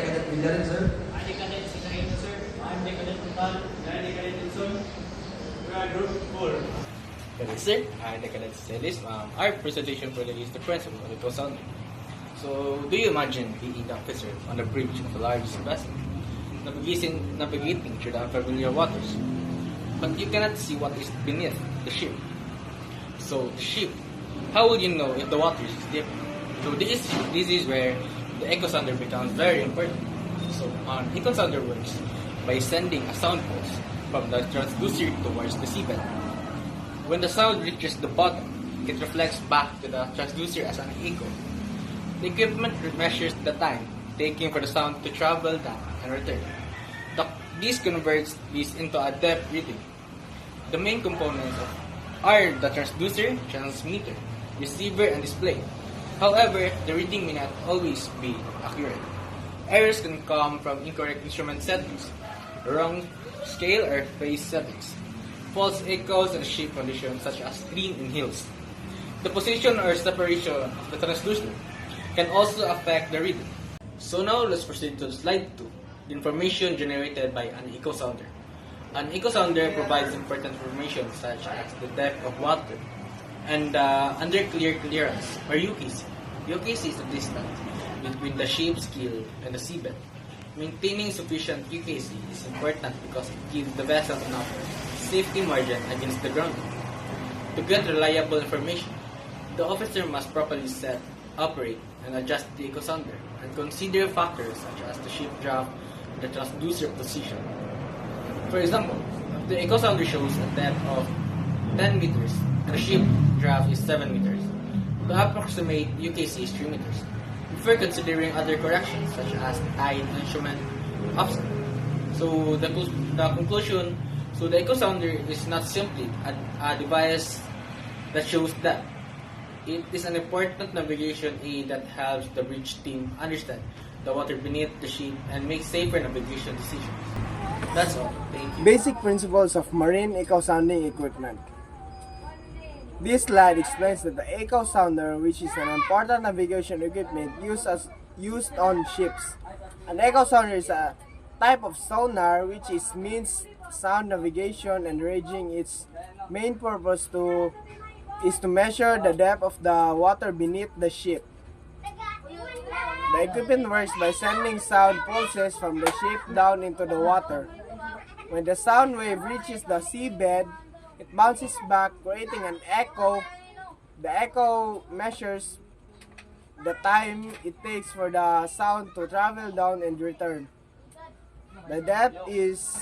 Cadet Villarin, sir. I'm the Cadet Sikarino, sir. I'm the Cadet Total. I'm the Cadet Wilson. We are Group 4. Cadet Sir, I'm the Cadet Celis. Our presentation for today is the principle of eco sounding. So, do you imagine being an officer on the bridge of a large vessel, navigating through the unfamiliar waters, but you cannot see what is beneath the ship? So, the ship, how would you know if the water is deep? So, this is where the echo sounder becomes very important. So, echo sounder works by sending a sound pulse from the transducer towards the seabed. When the sound reaches the bottom, it reflects back to the transducer as an echo. The equipment measures the time taking for the sound to travel down and return. This converts this into a depth reading. The main components are the transducer, transmitter, receiver, and display. However, the reading may not always be accurate. Errors can come from incorrect instrument settings, wrong scale or phase settings, false echoes, and shape conditions such as stream and hills. The position or separation of the transducer can also affect the reading. So now let's proceed to slide 2, the information generated by an echo sounder. An echo sounder provides important information such as the depth of water and under clearance or UKC. UKC is the distance between the ship's keel and the seabed. Maintaining sufficient UKC is important because it gives the vessel enough safety margin against the ground. To get reliable information, the officer must properly set, operate, and adjust the echo sounder and consider factors such as the ship draft and the transducer position. For example, if the echo sounder shows a depth of 10 meters and the ship draft is 7 meters, the approximate UKC is 3 meters, before considering other corrections such as tide, instrument, offset. So the conclusion, the echo sounder is not simply a device that shows depth. It is an important navigation aid that helps the bridge team understand the water beneath the ship and make safer navigation decisions. That's all. Thank you. Basic principles of marine echo sounding equipment. This slide explains that the echo sounder, which is an important navigation equipment used on ships. An echo sounder is a type of sonar which means sound navigation and ranging. Its main purpose is to measure the depth of the water beneath the ship. The equipment works by sending sound pulses from the ship down into the water. When the sound wave reaches the seabed, it bounces back, creating an echo. The echo measures the time it takes for the sound to travel down and return. The depth is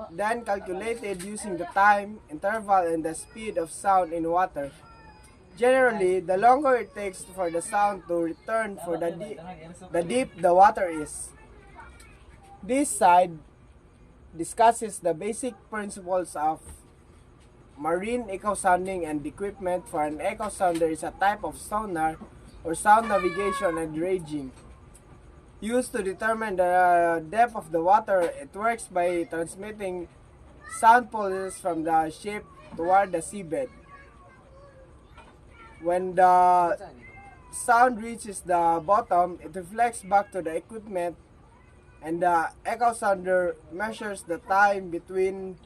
then calculated using the time, interval, and the speed of sound in water. Generally, the longer it takes for the sound to return for the deep the water is. This slide discusses the basic principles of marine echo sounding and equipment. For an echo sounder is a type of sonar or sound navigation and ranging used to determine the depth of the water. It works by transmitting sound pulses from the ship toward the seabed. When the sound reaches the bottom, it reflects back to the equipment, and the echo sounder measures the time between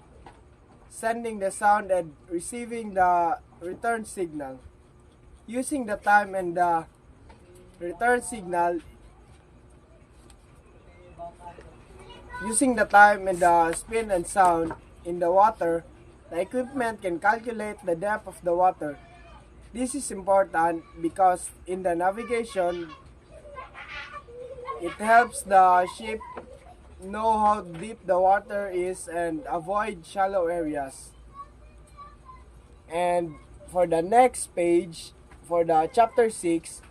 sending the sound and receiving the return signal. Using the time and the return signal, using the time and the spin and sound in the water, the equipment can calculate the depth of the water. This is important because in the navigation, it helps the ship know how deep the water is and avoid shallow areas. And for the next page, for the chapter 6,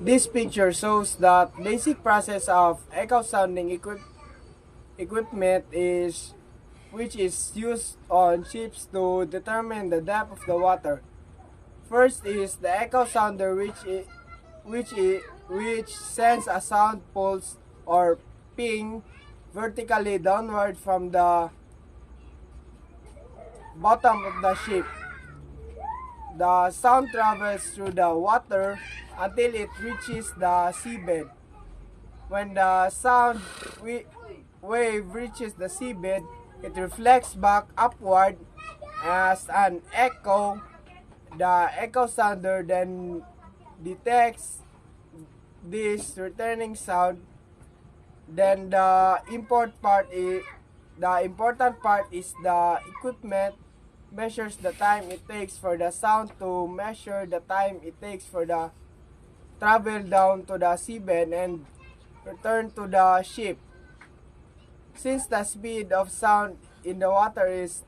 this picture shows that basic process of echo sounding equipment which is used on ships to determine the depth of the water. First is the echo sounder, which sends a sound pulse or ping vertically downward from the bottom of the ship. The sound travels through the water until it reaches the seabed. When the sound wave reaches the seabed, it reflects back upward as an echo. The echo sounder then detects this returning sound. Then the important part is the equipment measures the time it takes for the sound to measure the time it takes for the travel down to the seabed and return to the ship. Since the speed of sound in the water is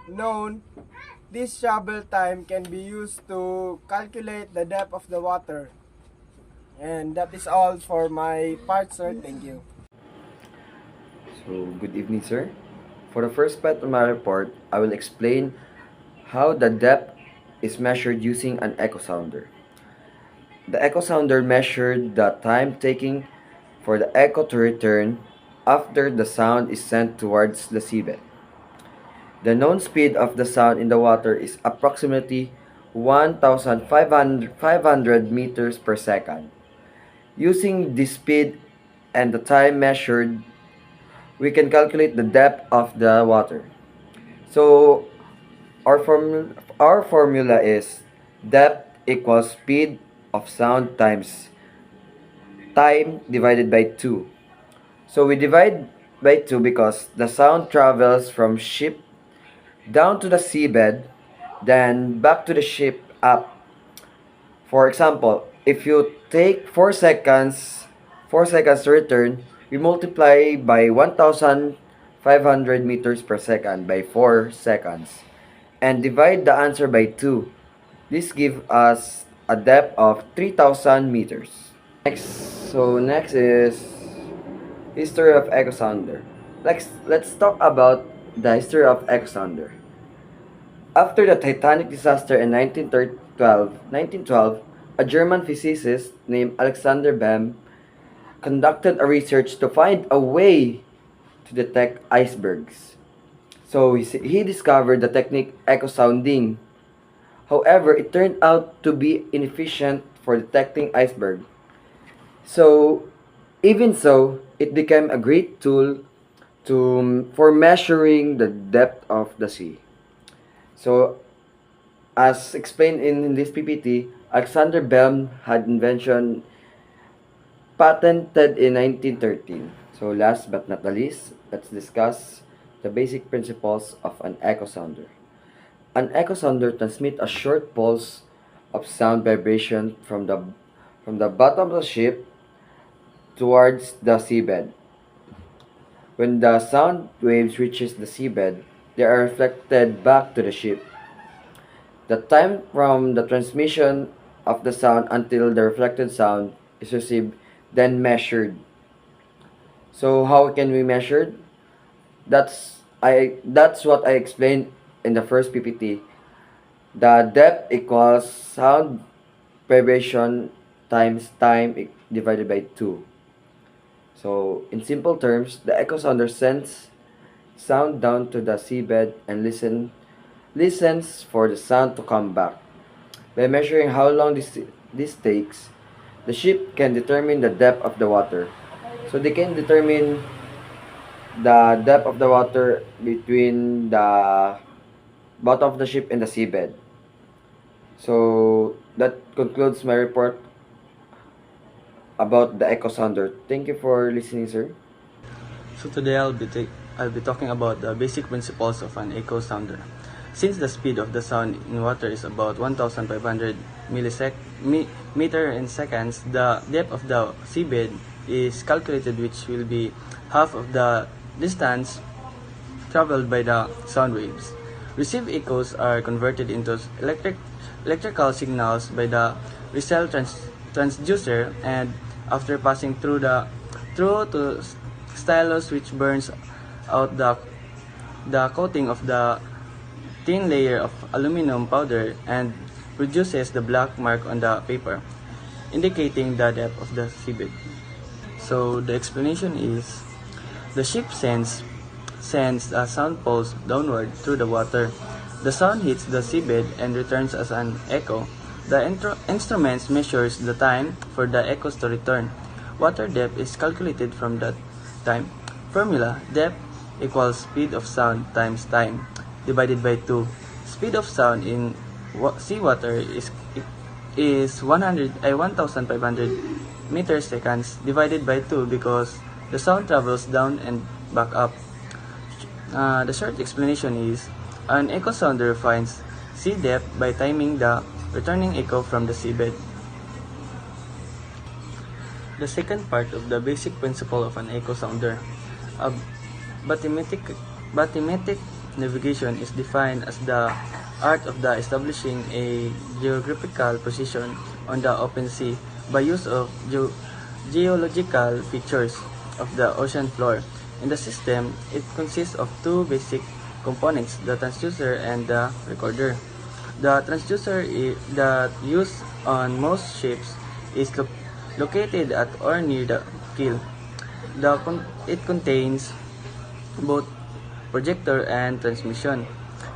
known, this travel time can be used to calculate the depth of the water. And that is all for my part, sir. Thank you. So, good evening, sir. For the first part of my report, I will explain how the depth is measured using an echo sounder. The echo sounder measured the time taking for the echo to return after the sound is sent towards the seabed. The known speed of the sound in the water is approximately 1,500 meters per second. Using this speed and the time measured, we can calculate the depth of the water. So, our formula is depth equals speed of sound times time divided by 2. So we divide by 2 because the sound travels from ship down to the seabed, then back to the ship up. For example, if you take 4 seconds to return, we multiply by 1,500 meters per second by 4 seconds and divide the answer by 2. This gives us a depth of 3,000 meters. Next is history of echo sounder. Let's talk about the history of echo sounder. After the Titanic disaster in 1912, a German physicist named Alexander Bem conducted a research to find a way to detect icebergs. So he discovered the technique echo sounding. However, it turned out to be inefficient for detecting iceberg. So, even so, it became a great tool for measuring the depth of the sea. So, as explained in this PPT, Alexander Bem had invention patented in 1913. So, last but not the least, let's discuss the basic principles of an echo sounder. An echo sounder transmits a short pulse of sound vibration from the bottom of the ship towards the seabed. When the sound waves reaches the seabed, they are reflected back to the ship. The time from the transmission of the sound until the reflected sound is received, then measured. So how can we measure? That's what I explained in the first PPT. The depth equals sound vibration times time divided by 2. So, in simple terms, the echo sounder sends sound down to the seabed and listens for the sound to come back. By measuring how long this takes, the ship can determine the depth of the water. So, they can determine the depth of the water between the bottom of the ship and the seabed. So, that concludes my report about the echo sounder. Thank you for listening, sir. So today I'll be talking about the basic principles of an echo sounder. Since the speed of the sound in water is about 1,500 meter in seconds, the depth of the seabed is calculated, which will be half of the distance traveled by the sound waves. Received echoes are converted into electrical signals by the Riesel transducer, and after passing through to stylus, which burns out the coating of the thin layer of aluminum powder and produces the black mark on the paper, indicating the depth of the seabed. So the explanation is the ship sends a sound pulse downward through the water. The sound hits the seabed and returns as an echo. The instruments measures the time for the echoes to return. Water depth is calculated from the time formula. Depth equals speed of sound times time divided by 2. Speed of sound in seawater is 1,500 meters seconds divided by 2 because the sound travels down and back up. The short explanation is an echo sounder finds sea depth by timing the returning echo from the seabed. The second part of the basic principle of an echo sounder. A bathymetric navigation is defined as the art of establishing a geographical position on the open sea by use of geological features of the ocean floor. In the system, it consists of two basic components, the transducer and the recorder. The transducer that used on most ships is located at or near the keel. It contains both projector and transmission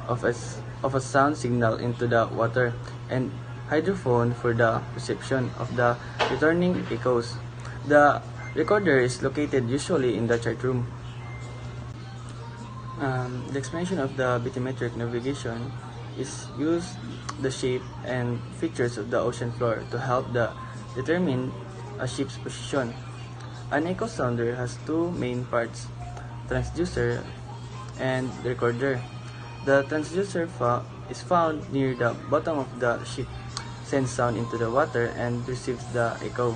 of a sound signal into the water and hydrophone for the reception of the returning echoes. The recorder is located usually in the chart room. The explanation of the bathymetric navigation is use the shape and features of the ocean floor to help determine a ship's position. An echo sounder has two main parts, transducer and recorder. The transducer is found near the bottom of the ship, sends sound into the water and receives the echo.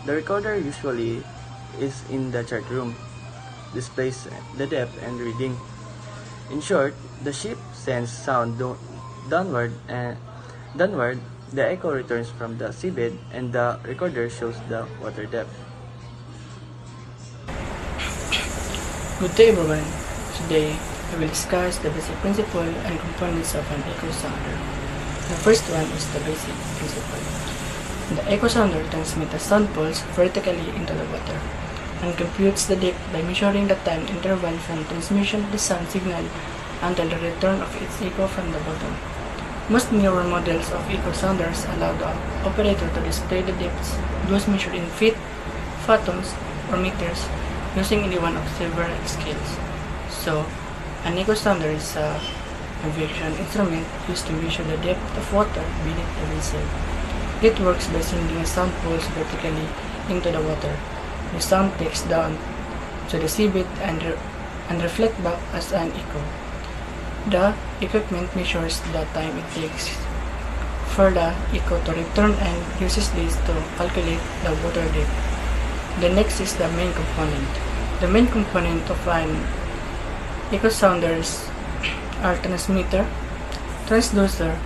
The recorder usually is in the chart room, displays the depth and reading. In short, the ship sends sound downward, the echo returns from the seabed, and the recorder shows the water depth. Good day everyone. Today, we will discuss the basic principle and components of an echo sounder. The first one is the basic principle. The echo sounder transmits a sound pulse vertically into the water and computes the depth by measuring the time interval from transmission of the sound signal until the return of its echo from the bottom. Most newer models of echo sounders allow the operator to display the depths, those measured in feet, fathoms, or meters, using any one of several scales. So, an echo sounder is a navigation instrument used to measure the depth of water beneath the vessel. It works by sending a sound pulse vertically into the water. The sound takes down to the seabed and reflects back as an echo. The equipment measures the time it takes for the echo to return and uses this to calculate the water depth. The next is the main component. The main component of an echo sounders are transmitter, transducer,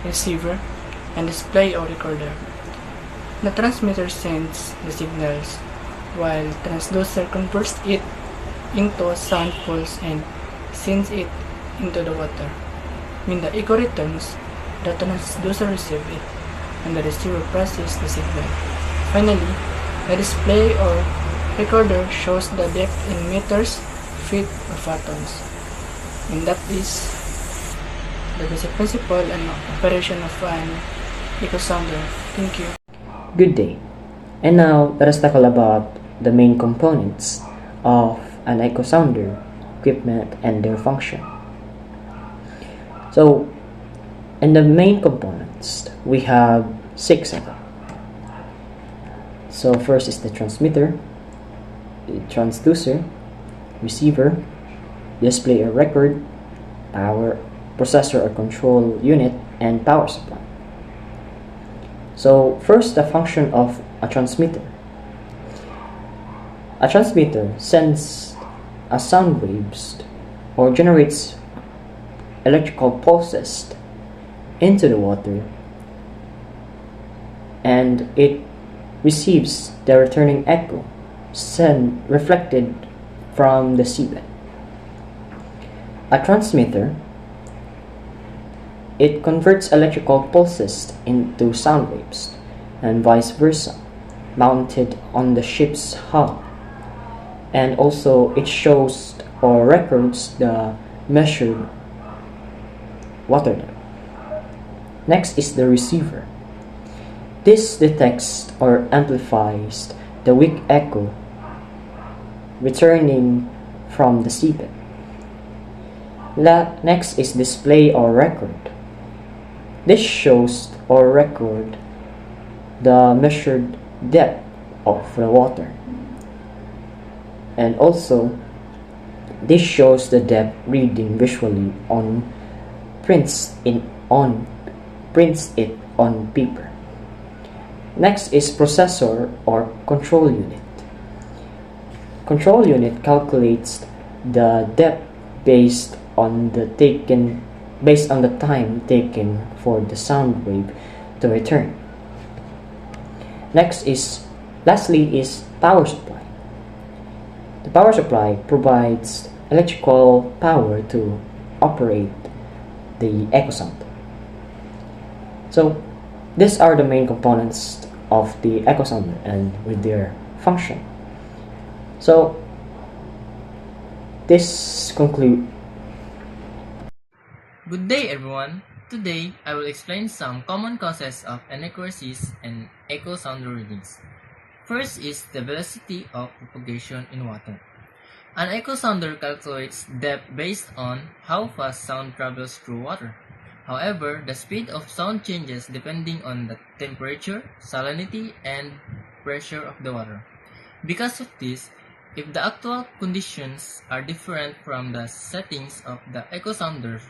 receiver, and display or recorder. The transmitter sends the signals, while transducer converts it into a sound pulse and sends it into the water. When the echo returns, the transducer receives it, and the receiver processes the signal. Finally, the display or recorder shows the depth in meters, feet, or fathoms. And that is the basic principle and operation of an echo sounder. Thank you. Good day. And now let us tackle about the main components of an echo sounder, equipment, and their function. So, in the main components, we have 6 of them. So first is the transmitter, the transducer, receiver, display or record, power, processor or control unit, and power supply. So first, the function of a transmitter. A transmitter sends a sound waves or generates electrical pulses into the water, and it receives the returning echo reflected from the seabed. A transmitter, it converts electrical pulses into sound waves and vice versa, mounted on the ship's hull, and also it shows or records the measured water depth. Next is the receiver. This detects or amplifies the weak echo returning from the seabed. Next is display or record. This shows or record the measured depth of the water. And also, this shows the depth reading visually on prints it on paper. Next is processor or control unit. Control unit calculates the depth based on the time taken for the sound wave to return. Lastly is power supply. The power supply provides electrical power to operate the echo sound. So these are the main components of the echo sounder and with their function. So this concludes. Good day everyone! Today, I will explain some common causes of inaccuracies and echo sounder readings. First is the velocity of propagation in water. An echo sounder calculates depth based on how fast sound travels through water. However, the speed of sound changes depending on the temperature, salinity, and pressure of the water. Because of this, if the actual conditions are different from the settings of the echo sounder,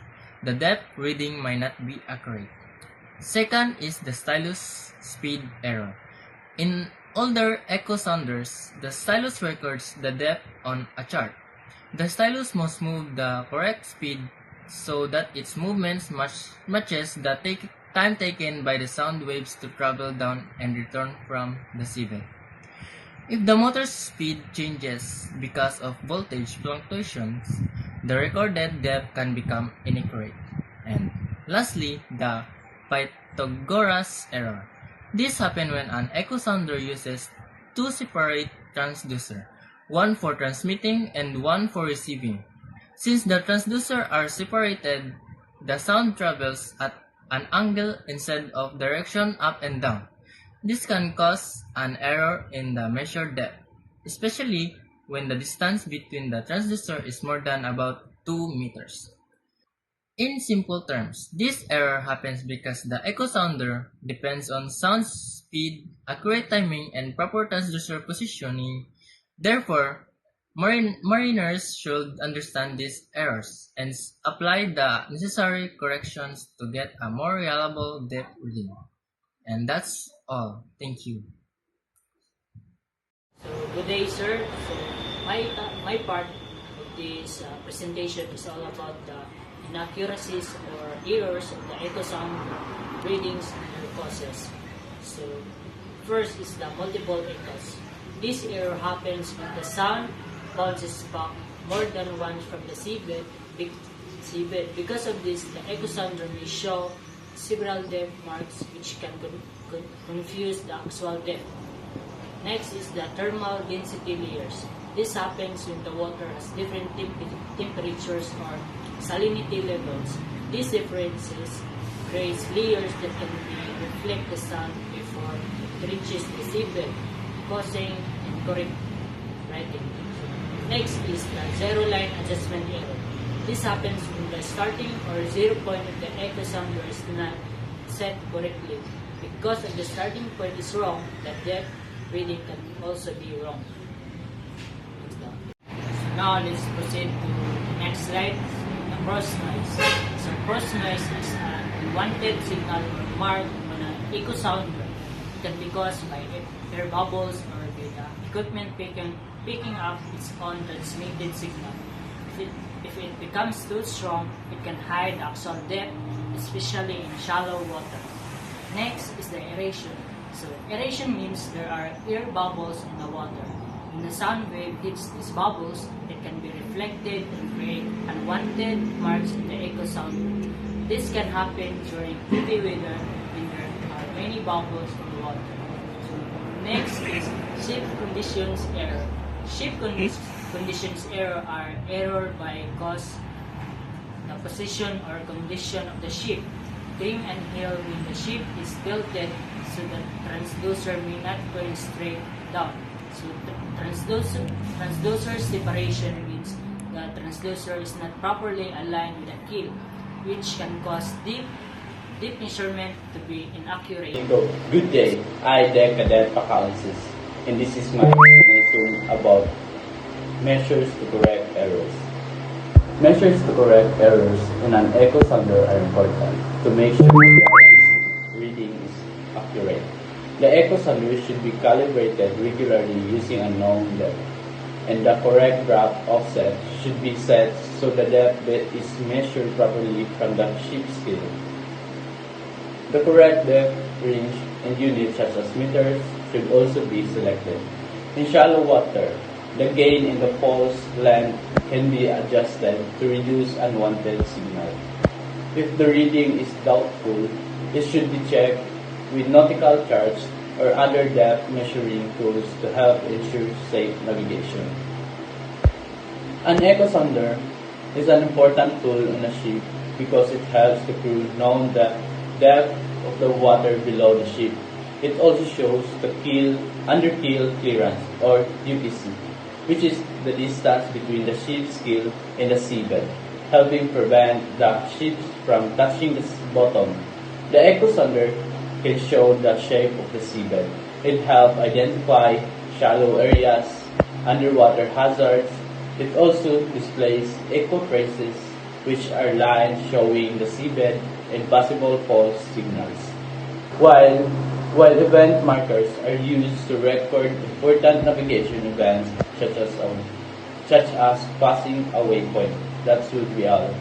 the depth reading might not be accurate. Second is the stylus speed error. In older echo sounders, the stylus records the depth on a chart. The stylus must move the correct speed so that its movements matches the time taken by the sound waves to travel down and return from the seabed. If the motor's speed changes because of voltage fluctuations, the recorded depth can become inaccurate. And lastly, the Pythagoras error. This happens when an echo sounder uses two separate transducers, one for transmitting and one for receiving. Since the transducers are separated, the sound travels at an angle instead of direction up and down. This can cause an error in the measured depth, especially when the distance between the transducer is more than about 2 meters. In simple terms, this error happens because the echo sounder depends on sound speed, accurate timing, and proper transducer positioning. Therefore, mariners should understand these errors and apply the necessary corrections to get a more reliable depth reading. And that's all. Thank you. So good day, sir. So my part of this presentation is all about the inaccuracies or errors of the echo sound readings and their causes. So first is the multiple echoes. This error happens when the sound bounces back more than once from the seabed. Because of this, the echo sounder may show several depth marks which can confuse the actual depth. Next is the thermal density layers. This happens when the water has different temperatures or salinity levels. These differences create layers that can reflect the sun before it reaches the seabed, causing incorrect writing. Next is the zero line adjustment error. This happens when the starting or zero point of the echo sounder is not set correctly. Because if the starting point is wrong, the depth reading can also be wrong. Now let's proceed to the next slide, the cross noise. So cross noise is an unwanted signal or mark on an echo sounder. It can be caused by air bubbles or by the equipment picking up its own transmitted signal. If it becomes too strong, it can hide the actual depth, especially in shallow water. Next is the aeration. So aeration means there are air bubbles in the water. When the sound wave hits these bubbles, it can be reflected and create unwanted marks in the echo sounder. This can happen during heavy weather when there are many bubbles in the water. So next is ship conditions error. Ship conditions error are error by cause the position or condition of the ship. trim and heel when the ship is tilted so the transducer may not go straight down. So transducer separation means the transducer is not properly aligned with the keel, which can cause deep measurement to be inaccurate. Good day, I Deck Cadet Pacalensis, and this is my explanation about measures to correct errors. Measures to correct errors in an echo sounder are important to make sure the reading is accurate. The echo sounder should be calibrated regularly using a known depth, and the correct draft offset should be set so the depth is measured properly from the ship's keel. The correct depth range and units such as meters should also be selected. In shallow water, the gain in the pulse length can be adjusted to reduce unwanted signal. If the reading is doubtful, it should be checked with nautical charts or other depth measuring tools to help ensure safe navigation. An echo sounder is an important tool on a ship because it helps the crew know the depth of the water below the ship. It also shows the under keel clearance or UPC, which is the distance between the ship's keel and the seabed, helping prevent the ships from touching the bottom. The echo sounder can show the shape of the seabed. It helps identify shallow areas, underwater hazards. It also displays echo traces, which are lines showing the seabed and possible false signals. While event markers are used to record important navigation events such as passing a waypoint. That should be all.